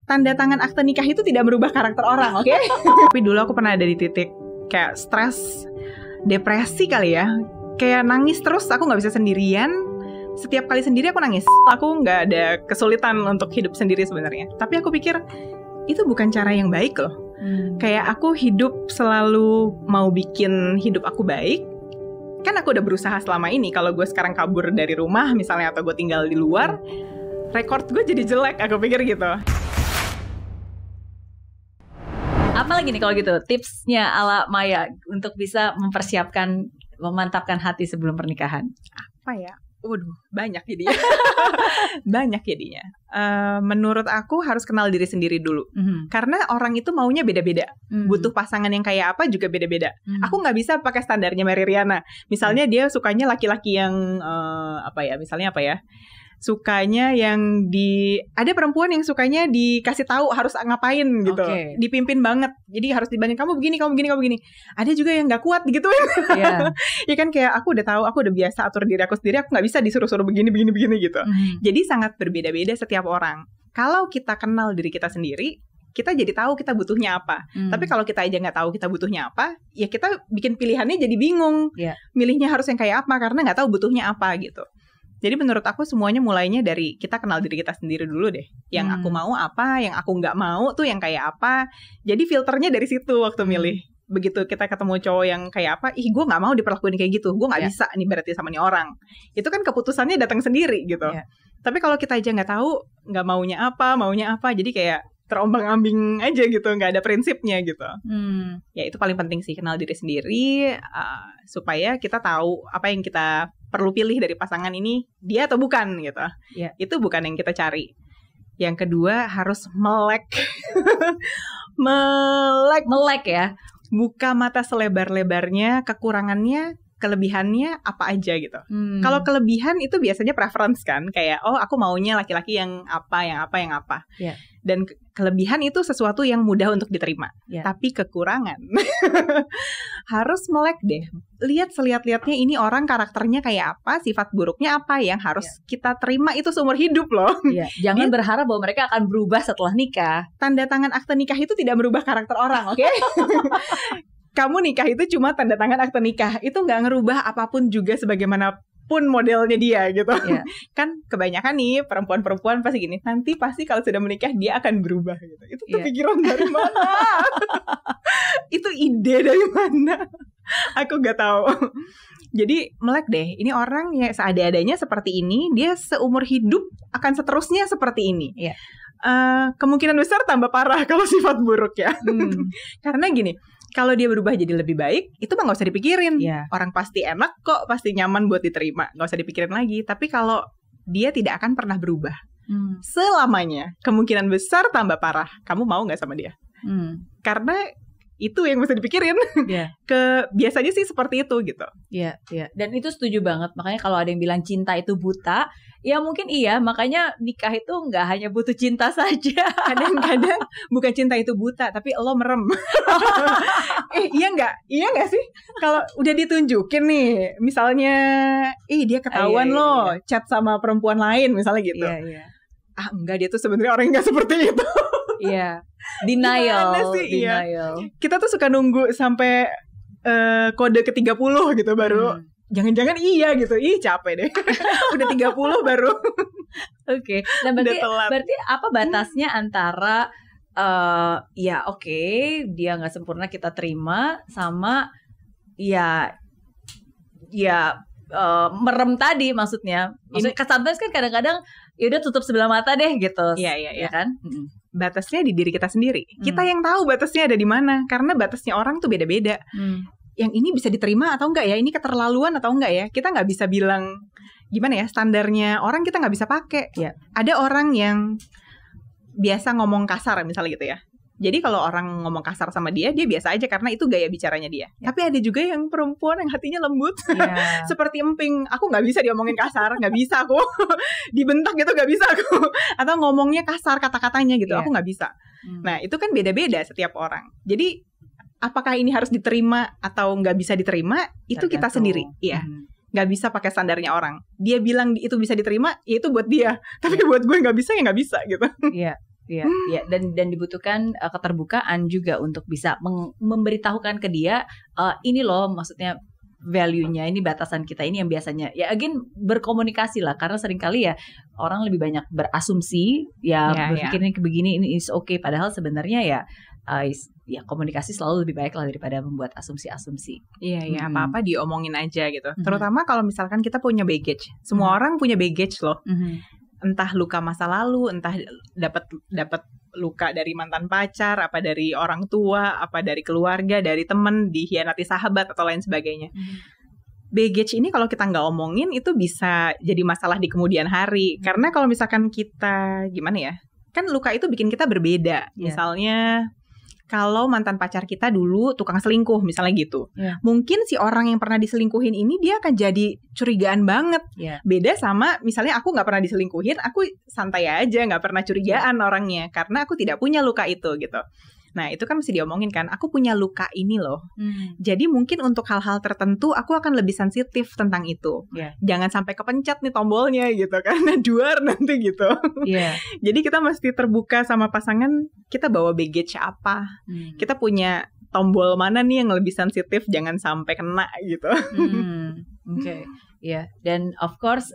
tanda tangan akte nikah itu tidak merubah karakter orang, oke? Tapi dulu aku pernah ada di titik kayak stres, depresi kali ya. Kayak nangis terus, aku gak bisa sendirian. Setiap kali sendiri aku nangis. Aku gak ada kesulitan untuk hidup sendiri sebenarnya. Tapi aku pikir, itu bukan cara yang baik loh. Kayak aku hidup selalu mau bikin hidup aku baik. Kan aku udah berusaha selama ini. Kalau gue sekarang kabur dari rumah misalnya, atau gue tinggal di luar, rekord gue jadi jelek, aku pikir gitu. Apalagi nih kalau gitu tipsnya ala Maya untuk bisa mempersiapkan, memantapkan hati sebelum pernikahan? Apa ya? Waduh, banyak jadinya. Banyak jadinya. Menurut aku harus kenal diri sendiri dulu. Karena orang itu maunya beda-beda. Butuh pasangan yang kayak apa juga beda-beda. Aku nggak bisa pakai standarnya Mary Riana. Misalnya dia sukanya laki-laki yang misalnya sukanya yang ada perempuan yang sukanya dikasih tahu harus ngapain gitu, dipimpin banget, jadi harus dibanding kamu begini. Ada juga yang nggak kuat gitu ya kan, kayak aku udah tahu, aku udah biasa atur diri aku sendiri, aku nggak bisa disuruh-suruh begini gitu. Jadi sangat berbeda-beda setiap orang. Kalau kita kenal diri kita sendiri, kita jadi tahu kita butuhnya apa. Tapi kalau kita aja nggak tahu kita butuhnya apa, ya kita bikin pilihannya jadi bingung. Milihnya harus yang kayak apa karena nggak tahu butuhnya apa gitu. Jadi menurut aku semuanya mulainya dari kita kenal diri kita sendiri dulu deh. Yang aku mau apa, yang aku nggak mau tuh yang kayak apa. Jadi filternya dari situ waktu milih. Begitu kita ketemu cowok yang kayak apa, gue nggak mau diperlakuin kayak gitu, gue nggak bisa nih berarti sama nih orang. Itu kan keputusannya datang sendiri gitu. Tapi kalau kita aja nggak tahu, nggak maunya apa, jadi kayak terombang-ambing aja gitu, nggak ada prinsipnya gitu. Ya itu paling penting sih, kenal diri sendiri supaya kita tahu apa yang kita perlu pilih dari pasangan ini, dia atau bukan gitu. Itu bukan yang kita cari. Yang kedua harus melek. melek ya. Buka mata selebar-lebarnya, kekurangannya, kelebihannya apa aja gitu. Kalau kelebihan itu biasanya preference kan, kayak aku maunya laki-laki yang apa. Dan kelebihan itu sesuatu yang mudah untuk diterima. Tapi kekurangan harus melek deh. Lihat selihat-lihatnya ini orang karakternya kayak apa, sifat buruknya apa yang harus kita terima itu seumur hidup loh. Jangan berharap bahwa mereka akan berubah setelah nikah. Tanda tangan akte nikah itu tidak merubah karakter orang, oke? Kamu nikah itu cuma tanda tangan akte nikah. Itu nggak ngerubah apapun juga sebagaimanapun modelnya dia gitu. Kan kebanyakan nih perempuan-perempuan pasti gini, nanti pasti kalau sudah menikah dia akan berubah gitu. Itu kepikiran dari mana? Itu ide dari mana? Aku nggak tahu. Jadi melek deh, ini orang yang seada-adanya seperti ini, dia seumur hidup akan seterusnya seperti ini. Kemungkinan besar tambah parah kalau sifat buruk ya. Karena gini, kalau dia berubah jadi lebih baik, itu mah gak usah dipikirin. Orang pasti enak kok, pasti nyaman buat diterima, gak usah dipikirin lagi. Tapi kalau dia tidak akan pernah berubah selamanya, kemungkinan besar tambah parah. Kamu mau gak sama dia? Karena itu yang mesti dipikirin. Biasanya sih seperti itu gitu. Dan itu setuju banget. Makanya kalau ada yang bilang cinta itu buta, ya mungkin iya. Makanya nikah itu nggak hanya butuh cinta saja. Kadang-kadang bukan cinta itu buta, tapi lo merem. Iya nggak sih? Kalau udah ditunjukin nih, misalnya, dia ketahuan lo chat sama perempuan lain, misalnya gitu. Enggak, dia tuh sebenarnya orang yang nggak seperti itu. Denial. Kita tuh suka nunggu sampai kode ke-30 gitu baru. Jangan-jangan iya gitu. Capek deh. Udah 30 baru. Nah berarti apa batasnya antara dia gak sempurna kita terima, sama merem tadi maksudnya. Sometimes kan kadang-kadang ya udah tutup sebelah mata deh gitu. Iya kan? Batasnya di diri kita sendiri. Kita yang tahu batasnya ada di mana. Karena batasnya orang tuh beda-beda. Yang ini bisa diterima atau enggak ya? Ini keterlaluan atau enggak ya? Kita nggak bisa bilang gimana ya, standarnya orang kita nggak bisa pakai. Ada orang yang biasa ngomong kasar misalnya gitu ya. Jadi kalau orang ngomong kasar sama dia biasa aja karena itu gaya bicaranya dia. Tapi ada juga yang perempuan yang hatinya lembut. Seperti emping. Aku gak bisa diomongin kasar. Gak bisa aku. Dibentak gitu gak bisa aku. Atau ngomongnya kasar kata-katanya gitu. Aku gak bisa. Nah itu kan beda-beda setiap orang. Jadi apakah ini harus diterima atau gak bisa diterima, itu kita sendiri. Gak bisa pakai standarnya orang. Dia bilang itu bisa diterima, ya itu buat dia. Tapi buat gue gak bisa, ya gak bisa gitu. Iya, iya, dan dibutuhkan keterbukaan juga untuk bisa memberitahukan ke dia ini loh maksudnya value-nya, ini batasan kita, ini yang biasanya ya again berkomunikasi lah, karena seringkali ya orang lebih banyak berasumsi berpikir ini begini, ini is okay, padahal sebenarnya ya komunikasi selalu lebih baik lah daripada membuat asumsi-asumsi. Iya, apa-apa diomongin aja gitu. Terutama kalau misalkan kita punya baggage. Semua orang punya baggage loh. Entah luka masa lalu, entah dapat luka dari mantan pacar, apa dari orang tua, apa dari keluarga, dari temen, dihianati sahabat atau lain sebagainya. Baggage ini kalau kita nggak omongin itu bisa jadi masalah di kemudian hari. Karena kalau misalkan kita gimana ya, kan luka itu bikin kita berbeda. Misalnya kalau mantan pacar kita dulu tukang selingkuh misalnya gitu. Mungkin si orang yang pernah diselingkuhin ini dia akan jadi curigaan banget. Beda sama misalnya aku gak pernah diselingkuhin, aku santai aja, gak pernah curigaan orangnya. Karena aku tidak punya luka itu gitu. Nah itu kan mesti diomongin kan, aku punya luka ini loh. Jadi mungkin untuk hal-hal tertentu aku akan lebih sensitif tentang itu. Jangan sampai kepencet nih tombolnya gitu, karena duar nanti gitu. Jadi kita mesti terbuka sama pasangan, kita bawa baggage apa, kita punya tombol mana nih yang lebih sensitif, jangan sampai kena gitu. Dan of course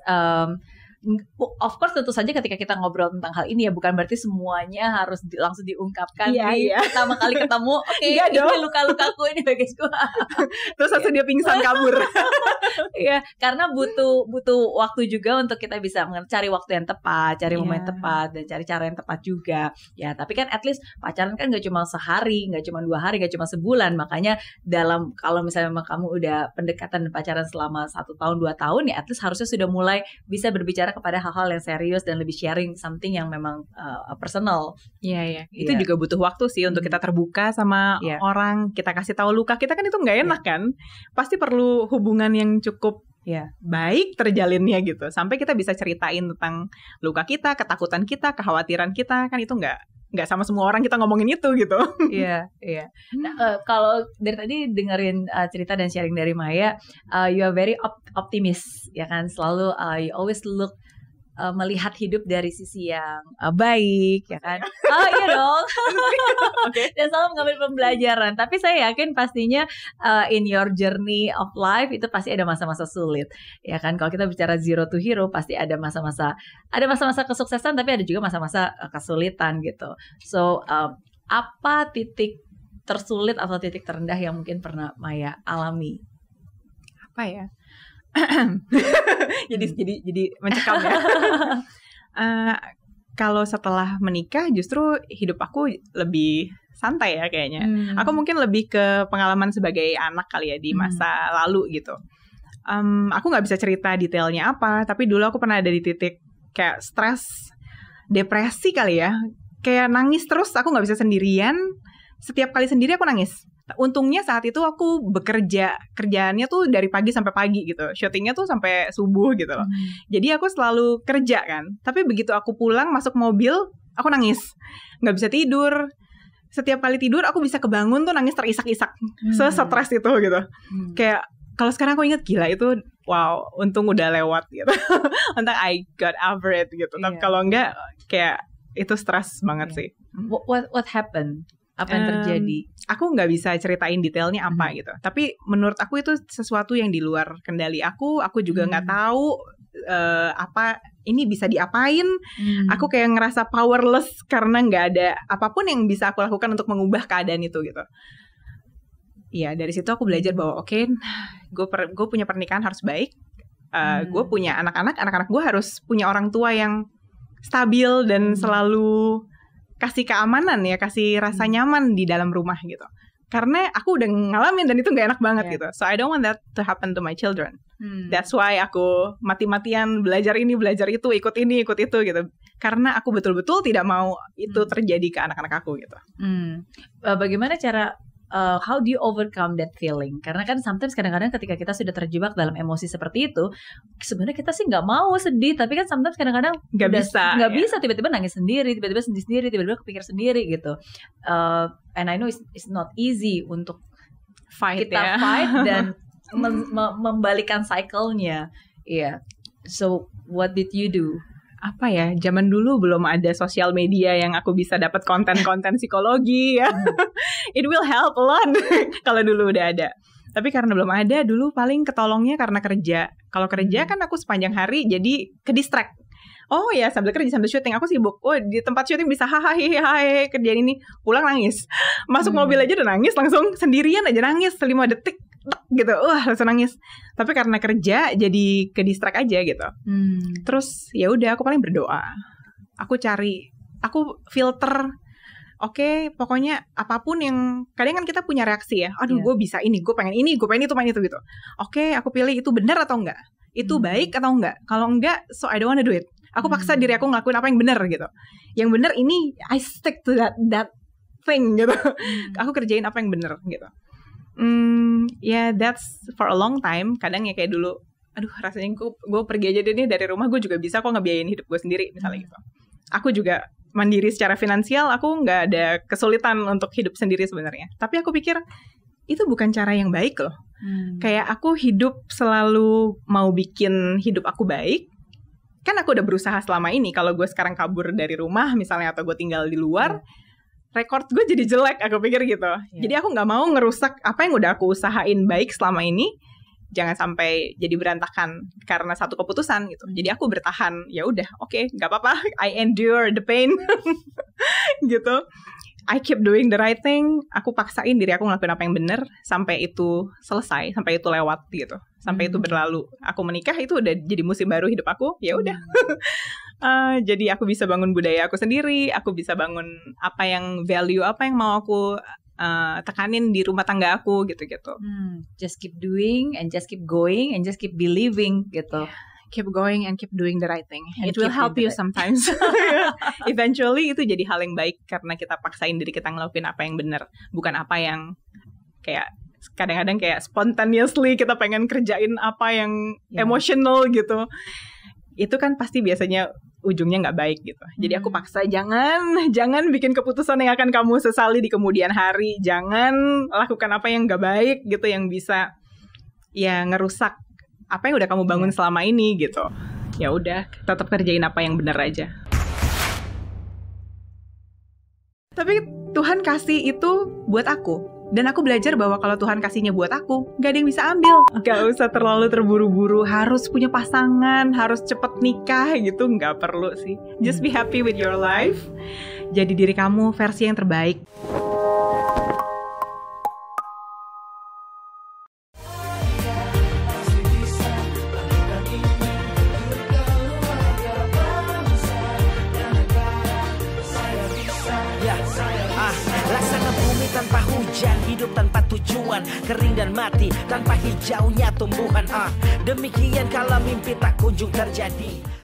tentu saja ketika kita ngobrol tentang hal ini ya bukan berarti semuanya harus langsung diungkapkan pertama kali ketemu. Ini luka-lukaku, ini baggage gue. Terus langsung dia pingsan kabur. Karena butuh waktu juga untuk kita bisa cari waktu yang tepat, cari momen yang tepat, dan cari cara yang tepat juga. Ya, tapi kan at least pacaran kan gak cuma sehari, gak cuma 2 hari, gak cuma sebulan. Makanya kalau misalnya memang kamu udah pendekatan dan pacaran selama 1 tahun 2 tahun ya at least harusnya sudah mulai bisa berbicara kepada hal-hal yang serius dan lebih sharing something yang memang personal. Itu juga butuh waktu sih untuk kita terbuka sama orang, kita kasih tahu luka kita kan itu nggak enak kan. Pasti perlu hubungan yang cukup baik terjalinnya gitu. Sampai kita bisa ceritain tentang luka kita, ketakutan kita, kekhawatiran kita, kan itu nggak sama semua orang kita ngomongin itu gitu. Nah, kalau dari tadi dengerin cerita dan sharing dari Maya, you are very optimis ya kan, selalu you always look melihat hidup dari sisi yang baik ya kan. Iya dong. Dan selalu mengambil pembelajaran. Tapi saya yakin pastinya in your journey of life itu pasti ada masa-masa sulit ya kan. Kalau kita bicara zero to hero pasti ada masa-masa kesuksesan, tapi ada juga masa-masa kesulitan gitu. So apa titik tersulit atau titik terendah yang mungkin pernah Maya alami? Apa ya? jadi mencekam ya. Kalau setelah menikah justru hidup aku lebih santai ya kayaknya. Aku mungkin lebih ke pengalaman sebagai anak kali ya di masa lalu gitu. Aku nggak bisa cerita detailnya apa, tapi dulu aku pernah ada di titik kayak stres, depresi kali ya. Kayak nangis terus, aku nggak bisa sendirian. Setiap kali sendiri aku nangis. Untungnya saat itu aku kerjaannya tuh dari pagi sampai pagi gitu, syutingnya tuh sampai subuh gitu loh. Jadi aku selalu kerja kan, tapi begitu aku pulang masuk mobil aku nangis, nggak bisa tidur. Setiap kali tidur aku bisa kebangun tuh nangis terisak-isak, se-stres itu gitu. Kayak kalau sekarang aku inget, gila itu wow, untung udah lewat gitu. Untung I got over it gitu. Tapi kalau enggak kayak itu stres banget sih. What happened? Apa yang terjadi? Aku nggak bisa ceritain detailnya apa gitu. Tapi menurut aku itu sesuatu yang di luar kendali aku. Aku juga nggak tahu apa ini bisa diapain. Aku kayak ngerasa powerless karena nggak ada apapun yang bisa aku lakukan untuk mengubah keadaan itu gitu. Iya, dari situ aku belajar bahwa gue punya pernikahan harus baik. Gue punya anak-anak gue harus punya orang tua yang stabil dan selalu kasih keamanan ya, kasih rasa nyaman di dalam rumah gitu. Karena aku udah ngalamin dan itu gak enak banget gitu. So I don't want that to happen to my children. That's why aku mati-matian belajar ini, belajar itu, ikut ini, ikut itu gitu. Karena aku betul-betul tidak mau itu terjadi ke anak-anak aku gitu. Bagaimana cara how do you overcome that feeling? Karena kan sometimes kadang-kadang ketika kita sudah terjebak dalam emosi seperti itu, sebenarnya kita sih nggak mau sedih, tapi kan sometimes kadang-kadang nggak bisa tiba-tiba nangis sendiri, tiba-tiba sedih sendiri, tiba-tiba kepikir sendiri gitu. And I know it's not easy untuk fight dan membalikan cycle-nya. So what did you do? apa ya, zaman dulu belum ada sosial media yang aku bisa dapat konten-konten psikologi ya. It will help a lot kalau dulu udah ada. Tapi karena belum ada, dulu paling ketolongnya karena kerja. Kalau kerja kan aku sepanjang hari jadi ke distract. Oh ya, sambil kerja sambil syuting aku sibuk. Oh, di tempat syuting bisa hahaha kerjaan ini, pulang nangis. Masuk mobil aja udah nangis, langsung sendirian aja nangis 5 detik gitu. Langsung nangis. Tapi karena kerja jadi ke distract aja gitu. Terus ya udah aku paling berdoa. Aku filter. Oke, pokoknya apapun yang kadang kan kita punya reaksi ya. Aduh, gue bisa ini, gue pengen ini, gue pengen itu, pengen itu gitu. Oke, aku pilih itu benar atau enggak? Itu baik atau enggak? Kalau enggak, so I don't wanna do it. Aku paksa diri aku ngelakuin apa yang benar gitu. Yang benar ini I stick to that thing gitu. Aku kerjain apa yang benar gitu. That's for a long time. Kadang ya kayak dulu, aduh rasanya gue pergi aja deh nih dari rumah, gue juga bisa kok ngebiayain hidup gue sendiri misalnya gitu. Aku juga mandiri secara finansial, aku nggak ada kesulitan untuk hidup sendiri sebenarnya. Tapi aku pikir itu bukan cara yang baik loh. Kayak aku hidup selalu mau bikin hidup aku baik. Kan aku udah berusaha selama ini. Kalau gue sekarang kabur dari rumah misalnya, atau gue tinggal di luar, rekord gue jadi jelek, aku pikir gitu. Jadi aku nggak mau ngerusak apa yang udah aku usahain baik selama ini. Jangan sampai jadi berantakan karena satu keputusan gitu. Jadi aku bertahan. Ya udah, oke, nggak apa-apa. I endure the pain gitu. I keep doing the right thing. Aku paksain diri aku ngelakuin apa yang benar sampai itu selesai, sampai itu lewat gitu, sampai itu berlalu. Aku menikah, itu udah jadi musim baru hidup aku. Ya udah. Jadi aku bisa bangun budaya aku sendiri. Aku bisa bangun apa yang value, apa yang mau aku tekanin di rumah tangga aku gitu-gitu. Just keep doing and just keep going and just keep believing gitu. Keep going and keep doing the right thing. It will help you sometimes. Eventually itu jadi hal yang baik karena kita paksain diri kita ngelakuin apa yang benar, bukan apa yang kayak kadang-kadang kayak spontaneously kita pengen kerjain apa yang emotional gitu. Itu kan pasti biasanya ujungnya nggak baik gitu. Jadi aku paksa jangan bikin keputusan yang akan kamu sesali di kemudian hari. Jangan lakukan apa yang nggak baik gitu, yang bisa ya ngerusak apa yang udah kamu bangun selama ini gitu. Ya udah, tetap kerjain apa yang benar aja. Tapi Tuhan kasih itu buat aku. Dan aku belajar bahwa kalau Tuhan kasihnya buat aku, gak ada yang bisa ambil. Gak usah terlalu terburu-buru, harus punya pasangan, harus cepet nikah gitu. Gak perlu sih. Just be happy with your life. Jadi diri kamu versi yang terbaik. Tanpa hujan, hidup tanpa tujuan, kering dan mati tanpa hijaunya tumbuhan. Demikian kalau mimpi tak kunjung terjadi.